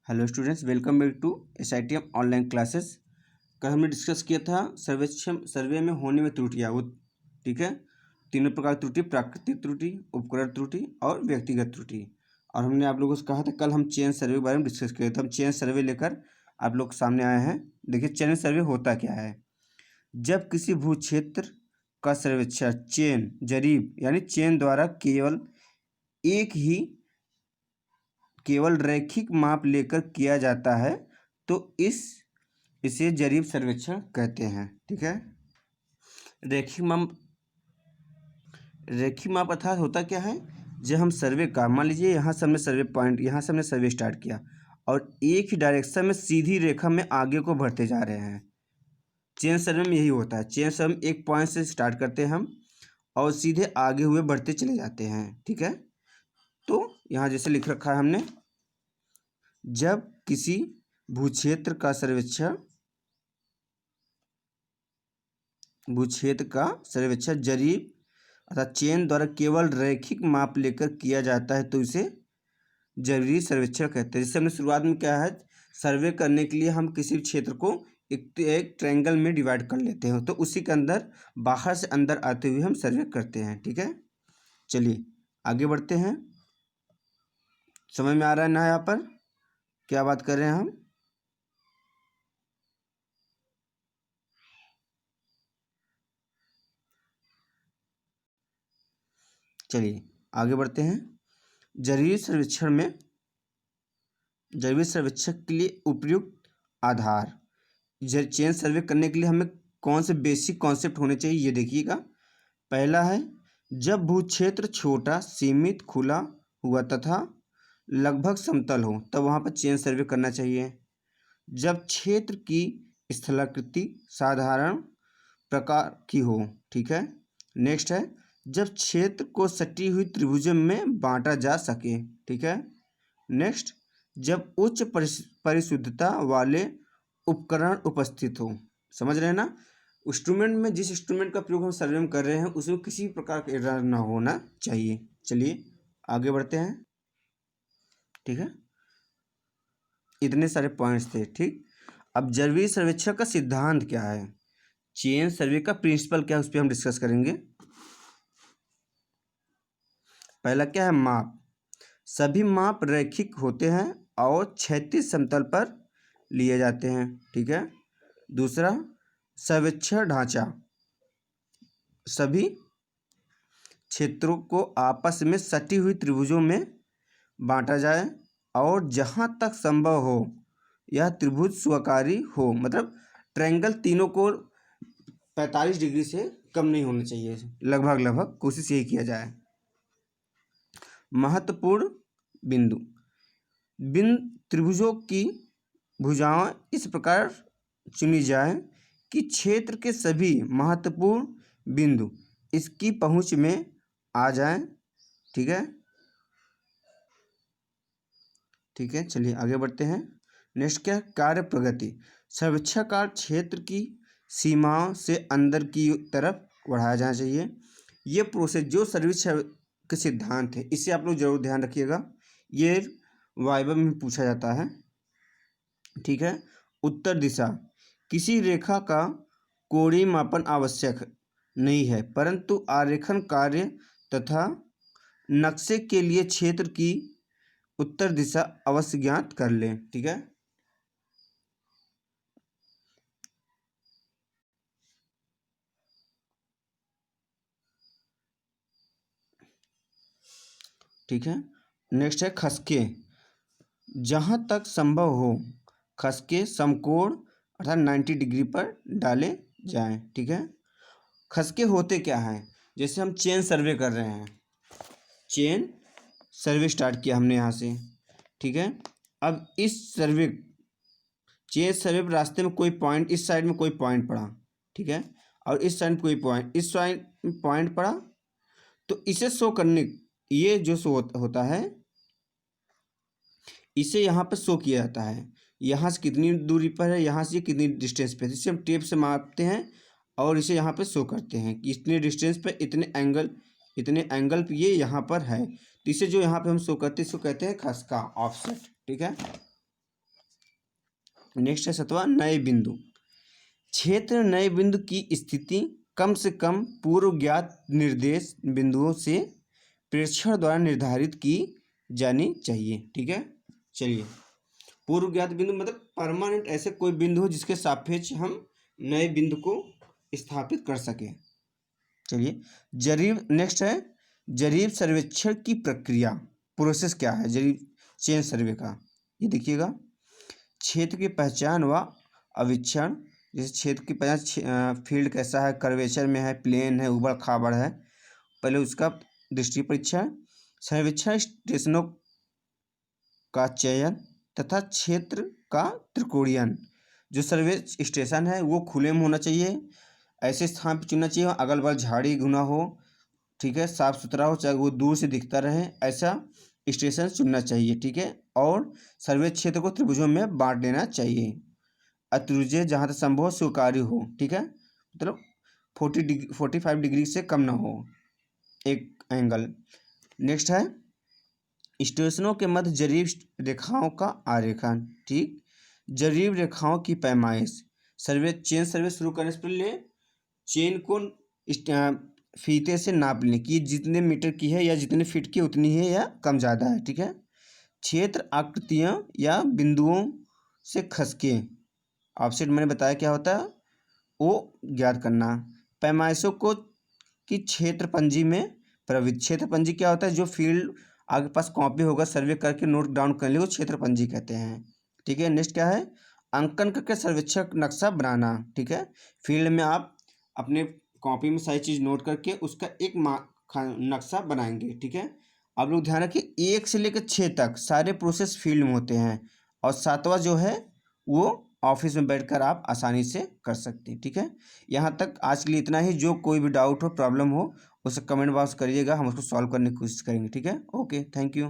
Hello students, welcome back to SITM online classes. कल हमने discuss किया था सर्वेक्षण सर्वे में होने में त्रुटियाँ। वो ठीक है, तीनों प्रकार की त्रुटि: प्राकृतिक त्रुटि, उपकरण त्रुटि और व्यक्तिगत त्रुटि। और हमने आप लोगों से कहा था कल हम चेन सर्वे के बारे में डिस्कस किए थे। हम चेन सर्वे लेकर आप लोग के सामने आए हैं। देखिए, चेन सर्वे होता क्या है। जब किसी भू क्षेत्र का सर्वेक्षण चेन जरीब यानी चेन द्वारा केवल रैखिक माप लेकर किया जाता है तो इसे जरीब सर्वेक्षण कहते हैं। ठीक है, रैखिक माप अर्थात होता क्या है, जब हम सर्वे का मान लीजिए यहाँ से हमने सर्वे पॉइंट, यहाँ से हमने सर्वे स्टार्ट किया और एक ही डायरेक्शन में सीधी रेखा में आगे को बढ़ते जा रहे हैं। चेन सर्वे में यही होता है। चेन सर्वे में एक पॉइंट से स्टार्ट करते हैं हम और सीधे आगे हुए बढ़ते चले जाते हैं। ठीक है, तो यहाँ जैसे लिख रखा है हमने, जब किसी भूक्षेत्र का सर्वेक्षण जरीब अर्थात चेन द्वारा केवल रैखिक माप लेकर किया जाता है तो इसे जरीब सर्वेक्षण कहते हैं। जैसे हमने शुरुआत में क्या है, सर्वे करने के लिए हम किसी क्षेत्र को एक ट्रायंगल में डिवाइड कर लेते हैं, तो उसी के अंदर बाहर से अंदर आते हुए हम सर्वे करते हैं। ठीक है, चलिए आगे बढ़ते हैं। समझ में आ रहा है ना यहाँ पर क्या बात कर रहे हैं हम। चलिए आगे बढ़ते हैं। जरीब सर्वेक्षण के लिए उपयुक्त आधार। चेन सर्वे करने के लिए हमें कौन से बेसिक कॉन्सेप्ट होने चाहिए, ये देखिएगा। पहला है, जब भूक्षेत्र छोटा, सीमित, खुला हुआ तथा लगभग समतल हो तब वहाँ पर चेन सर्वे करना चाहिए। जब क्षेत्र की स्थलाकृति साधारण प्रकार की हो। ठीक है, नेक्स्ट है, जब क्षेत्र को सटी हुई त्रिभुजों में बांटा जा सके। ठीक है, नेक्स्ट, जब उच्च परिशुद्धता वाले उपकरण उपस्थित हो। समझ रहे हैं ना, इंस्ट्रूमेंट में जिस इंस्ट्रूमेंट का प्रयोग हम सर्वे में कर रहे हैं उसमें किसी प्रकार का एरर ना होना चाहिए। चलिए आगे बढ़ते हैं। ठीक है, इतने सारे पॉइंट्स थे। ठीक, अब जरीब सर्वेक्षण का सिद्धांत क्या है, चेन सर्वे का प्रिंसिपल क्या है, उस पर हम डिस्कस करेंगे। पहला क्या है, माप। सभी माप रैखिक होते हैं और क्षैतिज समतल पर लिए जाते हैं। ठीक है, दूसरा, सर्वेक्षण ढांचा। सभी क्षेत्रों को आपस में सटी हुई त्रिभुजों में बांटा जाए और जहां तक संभव हो यह त्रिभुज स्वकारी हो, मतलब ट्रायंगल तीनों को 45 डिग्री से कम नहीं होना चाहिए, लगभग कोशिश यही किया जाए। महत्वपूर्ण बिंदु त्रिभुजों की भुजाएं इस प्रकार चुनी जाए कि क्षेत्र के सभी महत्वपूर्ण बिंदु इसकी पहुंच में आ जाएं। ठीक है, चलिए आगे बढ़ते हैं। नेक्स्ट क्या है, कार्य प्रगति। सर्वेक्षण का क्षेत्र की सीमाओं से अंदर की तरफ बढ़ाया जाना चाहिए। ये प्रोसेस जो सर्वेक्षण के सिद्धांत है, इसे आप लोग जरूर ध्यान रखिएगा, ये वाइवा में पूछा जाता है। ठीक है, उत्तर दिशा। किसी रेखा का कोणीय मापन आवश्यक नहीं है, परंतु आरेखन कार्य तथा नक्शे के लिए क्षेत्र की उत्तर दिशा अवश्य ज्ञात कर लें। ठीक है, ठीक है, नेक्स्ट है खसके। जहाँ तक संभव हो खसके समकोण अर्थात 90 डिग्री पर डाले जाएं। ठीक है, खसके होते क्या हैं, जैसे हम चेन सर्वे कर रहे हैं, चेन सर्वे स्टार्ट किया हमने यहाँ से। ठीक है, अब इस चेन सर्वे पर रास्ते में कोई पॉइंट, इस साइड में कोई पॉइंट पड़ा। ठीक है, और इस साइड में कोई पॉइंट, इस साइड में पॉइंट पड़ा, तो इसे शो करने, ये जो शो होता है इसे यहाँ पर शो किया जाता है, यहाँ से कितनी दूरी पर है, यहाँ से कितनी डिस्टेंस पे है। इसे हम टेप से मापते हैं और इसे यहाँ पे शो करते हैं कि इतने डिस्टेंस पे इतने एंगल पे ये यहाँ पर है। तो इसे जो यहाँ पे हम शो करते हैं इसको कहते हैं खसका, ऑफसेट। ठीक है, नेक्स्ट है 7वां नए बिंदु। क्षेत्र नए बिंदु की स्थिति कम से कम पूर्व ज्ञात निर्देश बिंदुओं से प्रेक्षण द्वारा निर्धारित की जानी चाहिए। ठीक है, चलिए पूर्व ज्ञात बिंदु मतलब परमानेंट ऐसे कोई बिंदु हो जिसके सापेक्ष हम नए बिंदु को स्थापित कर सकें। चलिए जरीब नेक्स्ट है जरीब सर्वेक्षण की प्रक्रिया, प्रोसेस क्या है जरीब चेन सर्वे का, ये देखिएगा। क्षेत्र की पहचान व अवीक्षण, जैसे क्षेत्र की पहचान फील्ड कैसा है, कर्वेचर में है, प्लेन है, उबड़ खाबड़ है, पहले उसका दृष्टि परीक्षण। सर्वेक्षण स्टेशनों का चयन तथा क्षेत्र का त्रिकोणीयन, जो सर्वे स्टेशन है वो खुले में होना चाहिए, ऐसे स्थान पर चुनना चाहिए अगल बगल झाड़ी घुना हो, ठीक है, साफ सुथरा हो, चाहे वो दूर से दिखता रहे, ऐसा स्टेशन चुनना चाहिए। ठीक है, और सर्वे क्षेत्र को त्रिभुजों में बांट देना चाहिए। अतिरुजय जहाँ तक संभव स्वीकार्य हो, ठीक है, मतलब 45 डिग्री से कम ना हो एक एंगल। नेक्स्ट है स्टेशनों के मध्य जरीब रेखाओं का आरेखन। ठीक, जरीब रेखाओं की पैमाइश, सर्वे चेन सर्वे शुरू करने से पहले चेन को फीते से नाप लें कि जितने मीटर की है या जितने फीट की उतनी है या कम ज़्यादा है। ठीक है, क्षेत्र आकृतियाँ या बिंदुओं से खसके, ऑफसेट मैंने बताया क्या होता है वो ज्ञात करना। पैमाइशों को कि क्षेत्र पंजी में प्रविष्ट, क्षेत्र पंजी क्या होता है, जो फील्ड आगे पास कॉपी होगा सर्वे करके नोट डाउन कर ले वो क्षेत्र पंजी कहते हैं। ठीक है, नेक्स्ट क्या है अंकन करके सर्वेक्षण नक्शा बनाना। ठीक है, फील्ड में आप अपने कॉपी में सारी चीज़ नोट करके उसका एक नक्शा बनाएंगे। ठीक है, आप लोग ध्यान रखिए 1 से लेकर 6 तक सारे प्रोसेस फील्ड में होते हैं और 7वां जो है वो ऑफिस में बैठकर आप आसानी से कर सकते हैं। ठीक है, यहाँ तक आज के लिए इतना ही। जो कोई भी डाउट हो प्रॉब्लम हो उसे कमेंट बॉक्स करिएगा, हम उसको सॉल्व करने की कोशिश करेंगे। ठीक है, ओके, थैंक यू।